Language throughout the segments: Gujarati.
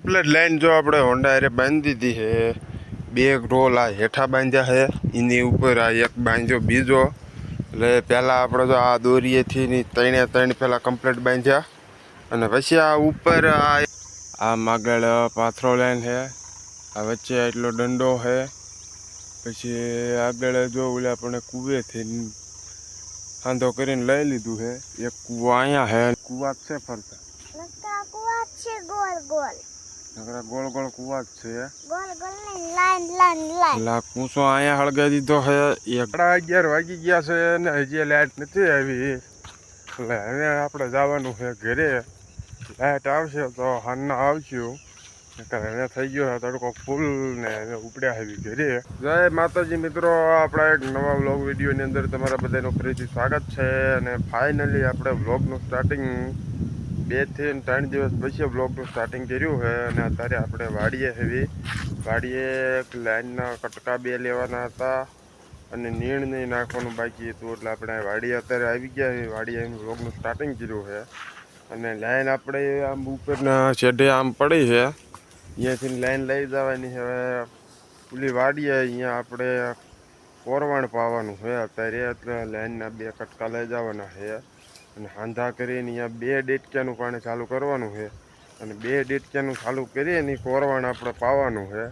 કમ્પ્લીટ લાઈન જો આપણે હોન્ડા હારે બાંધી દીધી છે. બે રોલ આ હેઠા બાંધ્યા છે, એની ઉપર આ એક બાંધ્યો બીજો. એટલે પહેલાં આપણે જો આ દોરીએથી ત્રણે પહેલાં કમ્પ્લીટ બાંધ્યા, અને પછી આ ઉપર આ આગળ પાથરો લાઈન છે, આ વચ્ચે એટલો દંડો છે. પછી આગળ જો ઓલા આપણે કૂવેથી ખાંધો કરીને લઈ લીધું છે. એક કૂવો અહીંયા છે, કૂવા છે ફરતા ગોળ ગોળ કુવા જ છે. કૂસો અહીંયા હળગાવી દીધો છે. 11 વાગી ગયા છે ને હજી લાઇટ નથી આવી. એટલે હવે આપણે જવાનું છે ઘરે. લાઇટ આવશે તો હાલના આવશું. હવે થઈ ગયો છે તડકો ફૂલ ને ઉપડ્યા આવી ઘરે. જય માતાજી મિત્રો, આપણા એક નવા વ્લોગ વિડીયોની અંદર તમારા બધાનું ફરીથી સ્વાગત છે. અને ફાઇનલી આપણે વ્લોગનું સ્ટાર્ટિંગ 2 થી 3 દિવસ પછી બ્લોગનું સ્ટાર્ટિંગ કર્યું છે. અને અત્યારે આપણે વાડીએ એક લાઈનના કટકા 2 લેવાના હતા, અને નીણ નહીં નાખવાનું બાકી હતું. એટલે આપણે વાડીએ અત્યારે આવી ગયા છે. વાડીએ બ્લોગનું સ્ટાર્ટિંગ કર્યું છે. અને લાઈન આપણે આમ ઉપરના શેઢે આમ પડી છે, અહીંયાથી લાઈન લઈ જવાની છે. હવે પેલી વાડીએ અહીંયા આપણે કોરવાણ પાવાનું છે અત્યારે, એટલે લાઈનના 2 કટકા લઈ જવાના છે. અને હાંધા કરીને અહીંયા 2 ડેટક્યાનું પાણી ચાલુ કરવાનું છે. અને 2 ડેટક્યાનું ચાલુ કરીને કોરવાણ આપણે પાવાનું છે.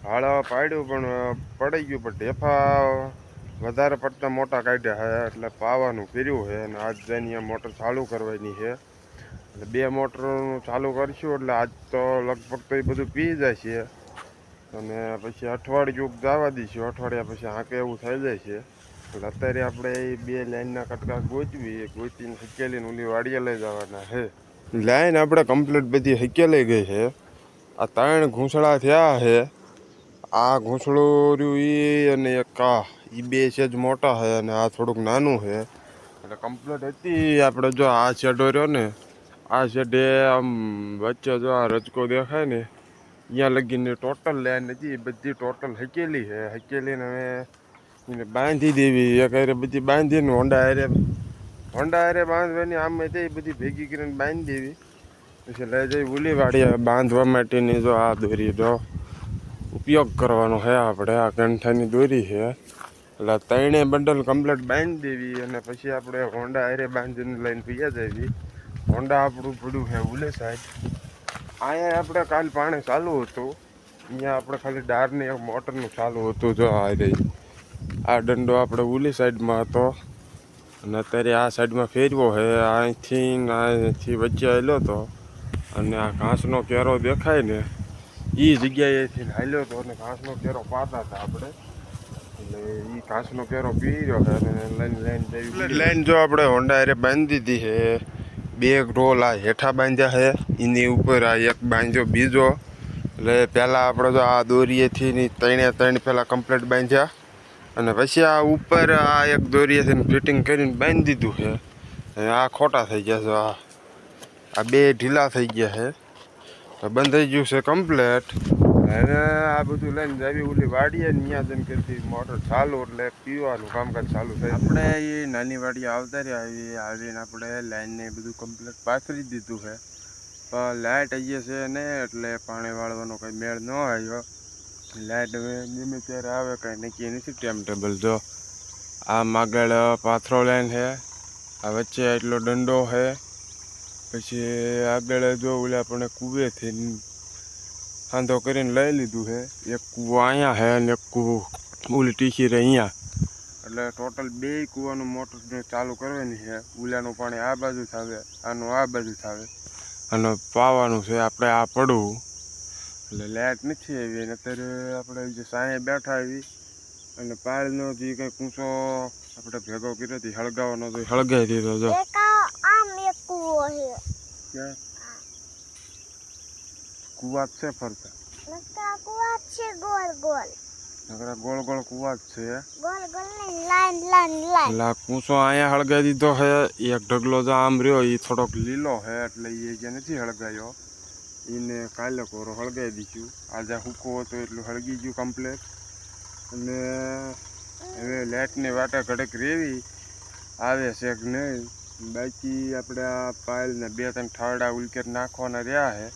હાળા પાડ્યું પણ પડી ગયું, પણ ઢેફા વધારે પડતા મોટા કાઢ્યા છે, એટલે પાવાનું કર્યું છે. અને આજ જઈને અહીંયા મોટર ચાલુ કરવાની છે. એટલે 2 મોટરનું ચાલુ કરશું એટલે આજ તો લગભગ તો એ બધું પી જાય છે. અને પછી અઠવાડિયું જવા દઈશું, અઠવાડિયા પછી હાંકે એવું થઈ જાય છે. એટલે અત્યારે આપણે એ 2 લાઈનના કટકા ગોતીને હકેલીને ઓલી વાડીએ લઈ જવાના છે. લાઈન આપણે કમ્પ્લીટ બધી હકેલી ગઈ છે. આ 3 ઘૂંસળા થયા છે. આ ઘૂંસળું રહ્યું એ, અને એક એ 2 સેજ મોટા છે, અને આ થોડુંક નાનું છે. એટલે કમ્પ્લીટ હતી. આપણે જો આ શેડો રહ્યો ને, આ શેડે આમ વચ્ચે જો આ રજકો દેખાય ને, અહીંયા લગીને ટોટલ લાઈન હતી એ બધી ટોટલ હકેલી છે. હકેલીને હવે એને બાંધી દેવી. એક હારે બધી બાંધીને હોન્ડા હારે બાંધવાની, આમ એ બધી ભેગી કરીને બાંધી દેવી. પછી લઈ જઈ ઉલી વાડીએ બાંધવા માટેની જો આ દોરી જો ઉપયોગ કરવાનો છે આપણે. આ કંઠાની દોરી છે. એટલે 3 બંડલ કમ્પ્લીટ બાંધી દેવી. અને પછી આપણે હોન્ડા હારે બાંધીને લઈને પૈયા જવી. હોન્ડા આપણું પડ્યું છે ઉલે સાઈડ. અહીંયા આપણે કાલ પાણી ચાલુ હતું, અહીંયા આપણે ખાલી ડારની એક મોટરનું ચાલુ હતું. જો આ દંડો આપણે ઉલી સાઈડમાં હતો, અને અત્યારે આ સાઈડમાં ફેરવો છે. અહીંથી વચ્ચે આવેલો હતો, અને આ ઘાસનો કેરો દેખાય ને એ જગ્યાએથી હાલ્યો હતો, અને ઘાસનો કેરો પાતા હતા આપણે. એટલે એ ઘાસનો કેરો પી રહ્યો છે. અને લાઈન જો આપણે હોન્ડા હારે બાંધી દીધી છે. 2 રોલ આ હેઠા બાંધ્યા છે, એની ઉપર આ એક બાંધ્યો બીજો. એટલે પહેલાં આપણે જો આ દોરીએથી ત્રણે પહેલાં કમ્પ્લીટ બાંધ્યા, અને પછી આ ઉપર આ એક દોરીએથી ફિટિંગ કરીને બાંધી દીધું છે. આ ખોટા થઈ ગયા છે. આ 2 ઢીલા થઈ ગયા છે. બંધ થઈ ગયું છે કમ્પ્લેટ. અને આ બધું લઈને જાવી ઓલી વાડીએ, ત્યાં જઈને કરતી મોટર ચાલુ, એટલે પીવાનું કામકાજ ચાલુ થાય. આપણે એ નાની વાડીએ આવતા રહ્યા. આવીને આપણે લાઈનને બધું કમ્પ્લેટ પાથરી દીધું છે. પણ લાઇટ આવીએ છે ને, એટલે પાણી વાળવાનો કંઈ મેળ ન આવ્યો. લાઇટ હવે ગમે ત્યારે આવે, કાંઈ નક્કી નથી ટાઈમ ટેબલ. જો આ આગળ પાથરો લાઈન છે, આ વચ્ચે એટલો દંડો છે. પછી આગળ જો ઓલા આપણે કૂવેથી ખાંધો કરીને લઈ લીધું છે. એક કૂવો અહીંયા છે, અને એક કૂવો ઓલી ટીસી રહે અહીંયા. એટલે ટોટલ 2 કૂવાનું મોટર ચાલુ કરવાની છે. ઓલાનું પાણી આ બાજુ થાવે, આનું આ બાજુ થાવે, અને પાવાનું છે આપણે આ પડવું. એટલે લાઇટ નથી આવી. અને અત્યારે આપણે જે સાંયે બેઠા આવી, અને પાલનો જે કંઈ કૂંચો આપણે ભેગો કર્યો હતી હળગાવવાનો, તો હળગાવી દીધો. જો કુવા જ છે ફરતા ગોળ ગોળ કુવા જ છે. એટલે કૂસો અહીંયા હળગાવી દીધો છે. એક ઢગલો જો આમ રહ્યો એ થોડોક લીલો છે, એટલે એ જે નથી હળગાયો એને કાલે કોરો હળગાવી દીધું. આજે સૂકો હતો એટલું હળગી ગયું કમ્પ્લેટ. અને હવે લાઇટની વાટા ઘડેક રેવી આવે છે કે નહીં. બાકી આપણે આ પાયલને 2-3 ઠાવડા ઉલકેટ નાખવાના રહ્યા છે.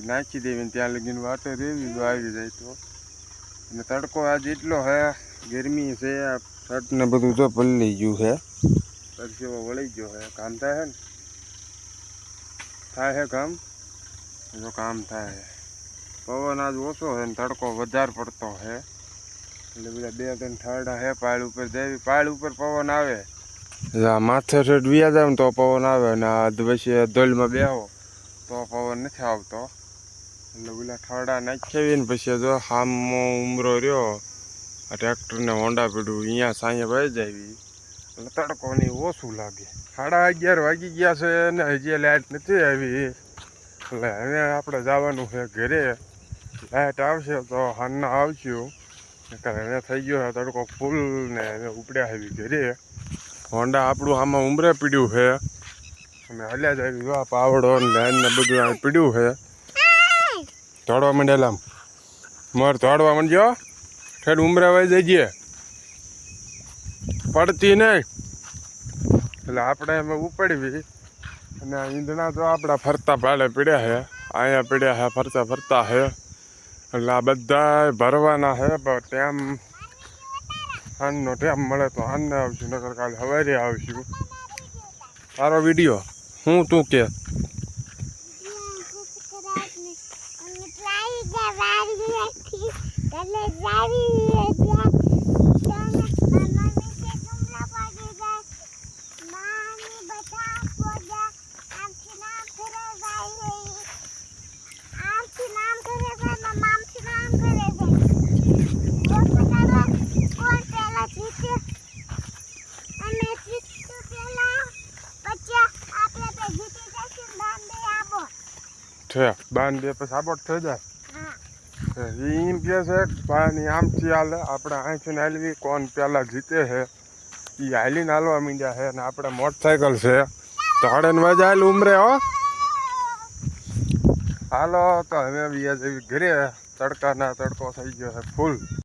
નાખી દેવી ને ત્યાં લગીને વાટે રેવી તો આવી જાય તો. અને તડકો આજે એટલો હે, ગરમી છે, શર્ટ ને બધું તો પલળી ગયું છે, પરસેવો વળી ગયો છે. કામ થાય છે ને, થાય છે કામ, જો કામ થાય છે. પવન આજ ઓછો છે ને તડકો વધારે પડતો છે, એટલે બધા 2-3 ઠારડા છે પાળ ઉપર જાય. પાળ ઉપર પવન આવે, માથે ઠેઠ વ્યા જાવ તો પવન આવે, ને આ પછી દોલમાં બેહો તો પવન નથી આવતો. એટલે પેલા ઠારડા નાખી ને પછી જો હામો ઉમરો રહ્યો, આ ટ્રેક્ટરને હોંડા પીડું અહીંયા સાંજે વહી જાય એટલે તડકો ની ઓછું લાગે. 11:30 વાગી ગયા છે ને હજી લાઇટ નથી આવી, એટલે હવે આપણે જવાનું છે ઘરે. લાઇટ આવશે તો હાલના આવશું, હવે થઈ ગયો છે તડકો ફૂલ ને ઉપડ્યા આવી ઘરે. હોન્ડા આપણું આમાં ઉમરે પીડ્યું છે, અમે હલ્યા જ આવી. જો પાવડો ને લાઈન ને બધું આ પીડ્યું છે. દોડવા માંડેલા મર દોડવા માંડ્યો, ઠેઠ ઉમરે વહી જઈએ, પડતી નહીં. એટલે આપણે એમ ઉપડવી અને ઈંધણા તો આપણા ફરતા પાડે પીડ્યા છે, અહીંયા પીડ્યા છે ફરતા ફરતા છે. એટલે આ બધા ભરવાના છે, પણ ટેમ હાનનો ટેમ મળે તો હાનને આવશું, નકર કાલે સવારે આવશું. તારો વિડીયો હું તું કે બાન બે પછી આબોટ થઈ જાય. એમ કે છે પાણી આમથી હાલે, આપણે અહીંથી હાલવી, કોણ પેલા જીતે છે એ હાલીને હાલવા માંડ્યા છે. અને આપણે મોટરસાયકલ છે તો હડે મજા હાલ ઉમરે હો. હાલો તો હવે વ્યા જેવી ઘરે, તડકાના તડકો થઈ ગયો છે ફૂલ.